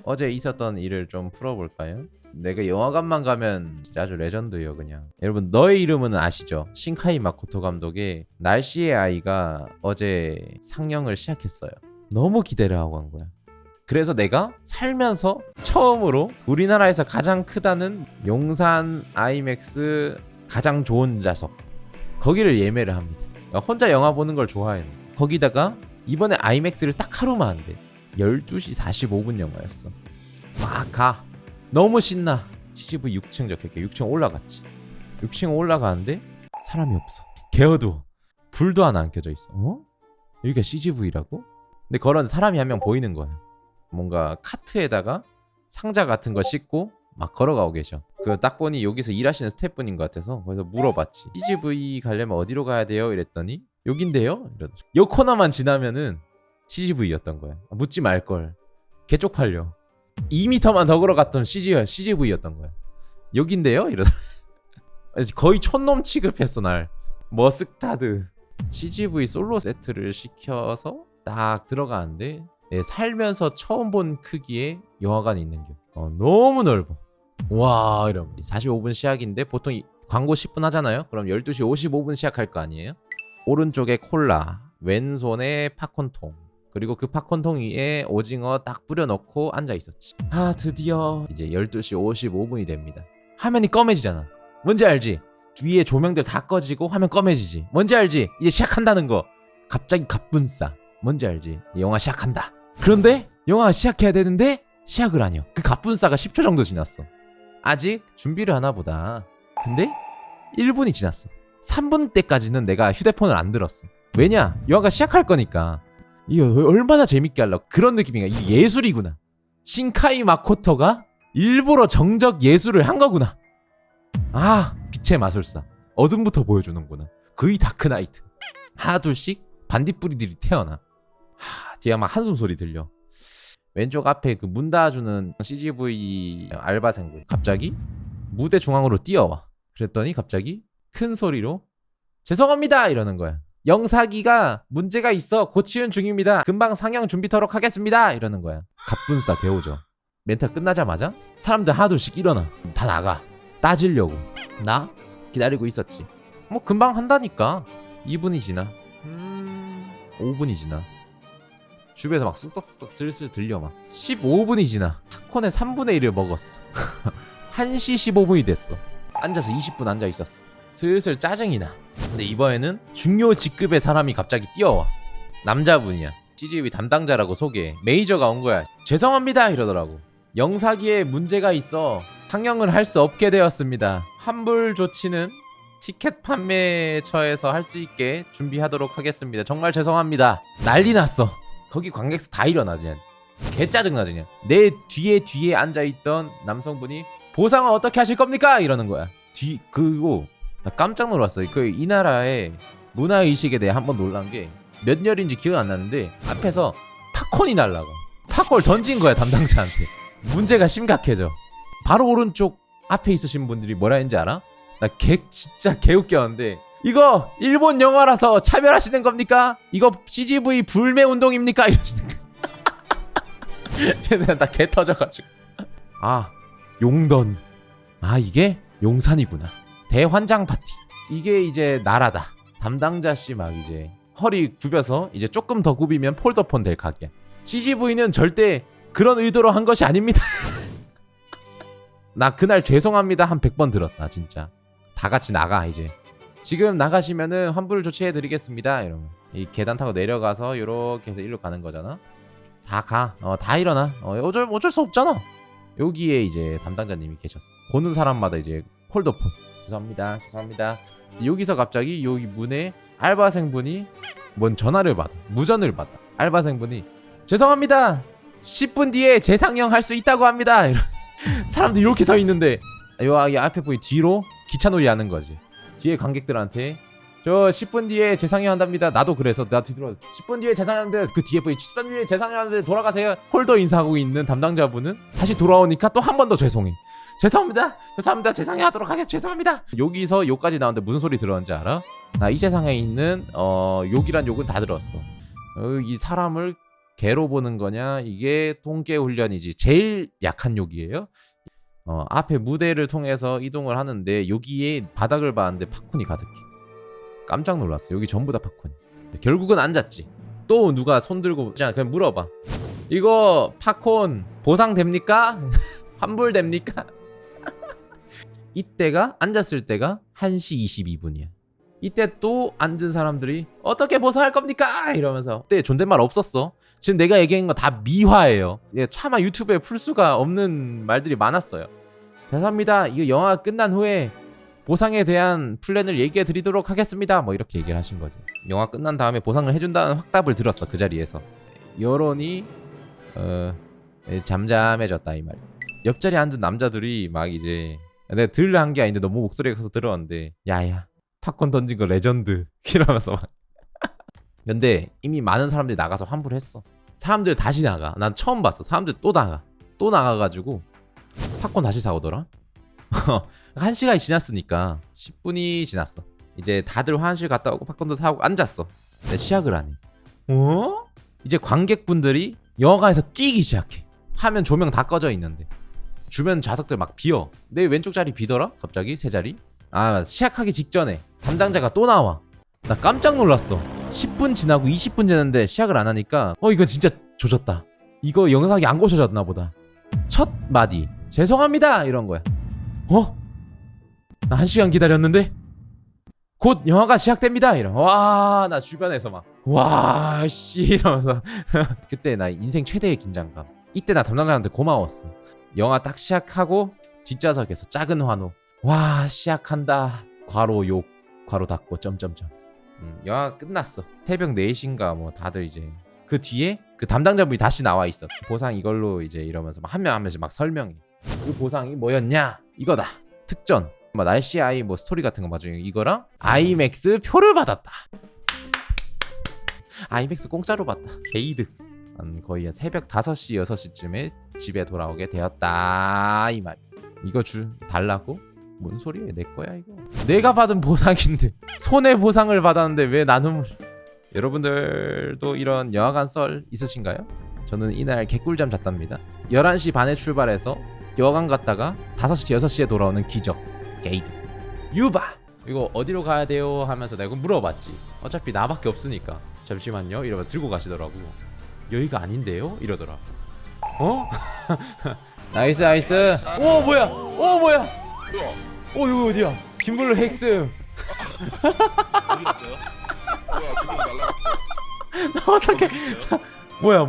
어제 있었던 일을 좀 풀어볼까요? 내가 영화관만 가면 진짜 아주 레전드예요 그냥. 여러분 너의 이름은 아시죠? 신카이 마코토 감독의 날씨의 아이가 어제 상영을 시작했어요. 너무 기대를 하고 간 거야. 그래서 내가 살면서 처음으로 우리나라에서 가장 크다는 용산 아이맥스 가장 좋은 좌석 거기를 예매를 합니다. 혼자 영화 보는 걸 좋아해요. 거기다가 이번에 아이맥스를 딱 하루만 한대. 12시 45분 영화였어. 막 가. 너무 신나. CGV 6층 적혀있게 6층 올라갔지. 6층 올라가는데 사람이 없어. 개어두워. 불도 하나 안 켜져 있어. 어? 여기가 CGV라고? 근데 걸었는데 사람이 한 명 보이는 거야. 뭔가 카트에다가 상자 같은 거 싣고 막 걸어가고 계셔. 그 딱 보니 여기서 일하시는 스태프분인 것 같아서 그래서 물어봤지. CGV 가려면 어디로 가야 돼요? 이랬더니 여긴데요? 이러더니 요 코너만 지나면은 CGV였던 거야. 묻지 말걸. 개쪽팔려. 2m만 더 걸어갔던 CGV였던 거야. 여긴데요? 이러더니 거의 촌놈 취급했어 날. 머스타드 CGV 솔로 세트를 시켜서 딱 들어가는데 살면서 처음 본 크기의 영화관이 있는 게 너무 넓어. 와 이러면 45분 시작인데 보통 광고 10분 하잖아요. 그럼 12시 55분 시작할 거 아니에요. 오른쪽에 콜라, 왼손에 팝콘통, 그리고 그 팝콘통 위에 오징어 딱 뿌려놓고 앉아있었지. 아 드디어 이제 12시 55분이 됩니다. 화면이 검해지잖아. 뭔지 알지? 위에 조명들 다 꺼지고 화면 검해지지. 뭔지 알지? 이제 시작한다는 거. 갑자기 갑분싸. 뭔지 알지? 영화 시작한다. 그런데 영화 시작해야 되는데 시작을 안 해요. 그 갑분싸가 10초 정도 지났어. 아직 준비를 하나 보다. 근데 1분이 지났어. 3분 때까지는 내가 휴대폰을 안 들었어. 왜냐? 영화가 시작할 거니까. 이거 얼마나 재밌게 하려고. 그런 느낌이야. 이게 예술이구나. 신카이 마코토가 일부러 정적 예술을 한 거구나. 아 빛의 마술사. 어둠부터 보여주는구나. 거의 다크나이트. 하나 둘씩 반딧불이들이 태어나. 뒤에 막 한숨 소리 들려. 왼쪽 앞에 그 문 닫아주는 CGV 알바생분 갑자기 무대 중앙으로 뛰어와. 그랬더니 갑자기 큰 소리로 죄송합니다 이러는 거야. 영사기가 문제가 있어 고치는 중입니다. 금방 상영 준비토록 하겠습니다 이러는 거야. 갑분싸 개오죠. 멘트 끝나자마자 사람들 하나둘씩 일어나. 다 나가. 따지려고. 나 기다리고 있었지. 뭐 금방 한다니까. 2분이 지나 5분이 지나 주변에서 막 쑥덕쑥덕 슬슬 들려. 막 15분이 지나 팝콘의 3분의 1을 먹었어. 1시 15분이 됐어. 앉아서 20분 앉아있었어. 슬슬 짜증이 나. 근데 이번에는 중요 직급의 사람이 갑자기 뛰어와. 남자분이야. CGV 담당자라고 소개해. 메이저가 온 거야. 죄송합니다 이러더라고. 영사기에 문제가 있어 상영을 할 수 없게 되었습니다. 환불 조치는 티켓 판매처에서 할 수 있게 준비하도록 하겠습니다. 정말 죄송합니다. 난리 났어. 거기 관객수 다 일어나 그냥. 개 짜증나 그냥. 내 뒤에 앉아있던 남성분이 보상은 어떻게 하실 겁니까? 이러는 거야. 그리고 나 깜짝 놀랐어. 이 나라의 문화의식에 대해 한번 놀란 게 몇 년인지 기억 안 나는데 앞에서 팝콘이 날라가. 팝콘을 던진 거야 담당자한테. 문제가 심각해져. 바로 오른쪽 앞에 있으신 분들이 뭐라 했는지 알아? 나 진짜 개웃겼는데 이거 일본 영화라서 차별하시는 겁니까? 이거 CGV 불매 운동입니까? 이러시는 거야. 나 개 터져가지고. 아 용던. 아 이게 용산이구나. 대환장 파티. 이게 이제 나라다. 담당자씨 막 이제 허리 굽여서 이제 조금 더 굽이면 폴더폰 될 각이야. CGV는 절대 그런 의도로 한 것이 아닙니다. 나 그날 죄송합니다 한 100번 들었다 진짜. 다 같이 나가 이제. 지금 나가시면은 환불 조치해드리겠습니다 이러면 이 계단 타고 내려가서 요렇게 해서 일로 가는 거잖아. 다 가. 다 일어나. 어쩔 수 없잖아. 여기에 이제 담당자님이 계셨어. 보는 사람마다 이제 폴더폰. 죄송합니다. 여기서 갑자기 여기 문에 알바생분이 뭔 전화를 받아. 무전을 받아. 알바생분이 죄송합니다. 10분 뒤에 재상영 할 수 있다고 합니다. 사람들 이렇게 서 있는데 이 앞에 보이 뒤로 기차놀이 하는 거지. 뒤에 관객들한테 저 10분 뒤에 재상영 한답니다. 나도 그래서 나 뒤로 10분 뒤에 재상영하는데 그 뒤에 보이 10분 뒤에 재상영하는데 돌아가세요. 홀더 인사하고 있는 담당자분은 다시 돌아오니까 또 한 번 더 죄송해. 죄송합니다 재상영하도록 하겠습니다. 죄송합니다. 여기서 욕까지 나오는데 무슨 소리 들었는지 알아? 나 이 세상에 있는 욕이란 욕은 다 들었어. 이 사람을 개로 보는 거냐 이게 통계 훈련이지. 제일 약한 욕이에요. 앞에 무대를 통해서 이동을 하는데 여기에 바닥을 봤는데 팝콘이 가득해. 깜짝 놀랐어. 여기 전부 다 팝콘. 결국은 앉았지. 또 누가 손 들고 자 그냥 물어봐. 이거 팝콘 보상 됩니까? 환불 됩니까? 이때가 앉았을 때가 1시 22분이야. 이때 또 앉은 사람들이 어떻게 보상할 겁니까? 이러면서 그때 존댓말 없었어. 지금 내가 얘기한 거 다 미화예요. 차마 유튜브에 풀 수가 없는 말들이 많았어요. 죄송합니다. 이거 영화가 끝난 후에 보상에 대한 플랜을 얘기해 드리도록 하겠습니다. 뭐 이렇게 얘기를 하신 거지. 영화 끝난 다음에 보상을 해준다는 확답을 들었어. 그 자리에서. 여론이 잠잠해졌다 이 말이야. 옆자리에 앉은 남자들이 막 이제 내가 들으려 한 게 아닌데 너무 목소리가 커서 들었는데 야야 팝콘 던진 거 레전드 이러면서 막. 근데 이미 많은 사람들이 나가서 환불했어. 사람들 다시 나가. 난 처음 봤어. 사람들 또 나가. 또 나가가지고 팝콘 다시 사오더라. 1시간이 지났으니까 10분이 지났어. 이제 다들 화장실 갔다 오고 팝콘도 사오고 앉았어. 근데 시작을 안 해. 이제 관객분들이 영화관에서 뛰기 시작해. 화면 조명 다 꺼져 있는데 주변 좌석들 막 비어. 내 왼쪽 자리 비더라? 갑자기 세 자리? 시작하기 직전에 담당자가 또 나와. 나 깜짝 놀랐어. 10분 지나고 20분 지났는데 시작을 안 하니까 이거 진짜 조졌다. 이거 영상이 안 고쳐졌나 보다. 첫 마디 죄송합니다 이런 거야. 나 1시간 기다렸는데 곧 영화가 시작됩니다 이러. 와, 나 주변에서 막 와 씨 이러면서 그때 나 인생 최대의 긴장감. 이때 나 담당자한테 고마웠어. 영화 딱 시작하고 뒷좌석에서 작은 환호. 와 시작한다. 괄호 욕 괄호 닫고 점점점. 영화 끝났어. 새벽 4시인가 뭐 다들 이제 그 뒤에 그 담당자분이 다시 나와 있어. 보상 이걸로 이제 이러면서 한 명 한 명씩 막 설명해. 그 보상이 뭐였냐? 이거다. 특전. 뭐 날씨 아이 뭐 스토리 같은 거 맞아요. 이거랑 아이맥스 표를 받았다. 아이맥스 공짜로 받다. 개이득. 거의 새벽 5시 6시쯤에 집에 돌아오게 되었다 이 말. 이거 달라고? 뭔 소리야? 내 거야 이거. 내가 받은 보상인데 손해보상을 받았는데 왜 나는. 여러분들도 이런 영화관 썰 있으신가요? 저는 이날 개꿀잠 잤답니다. 11시 반에 출발해서 영화관 갔다가 5시 6시에 돌아오는 기적. 게이드 유바. 이거 어디로 가야 돼요? 하면서 내가 물어봤지. 어차피 나밖에 없으니까. 잠시만요 이러면 들고 가시더라고. 여기가 아닌데요? 이러더라. 나이스 나이스. 오 뭐야. 오 뭐야. 이거 어디야? 김블루 헥스. 어디 갔어요? 뭐야, 지금 날라갔어. 어떡해. 뭐야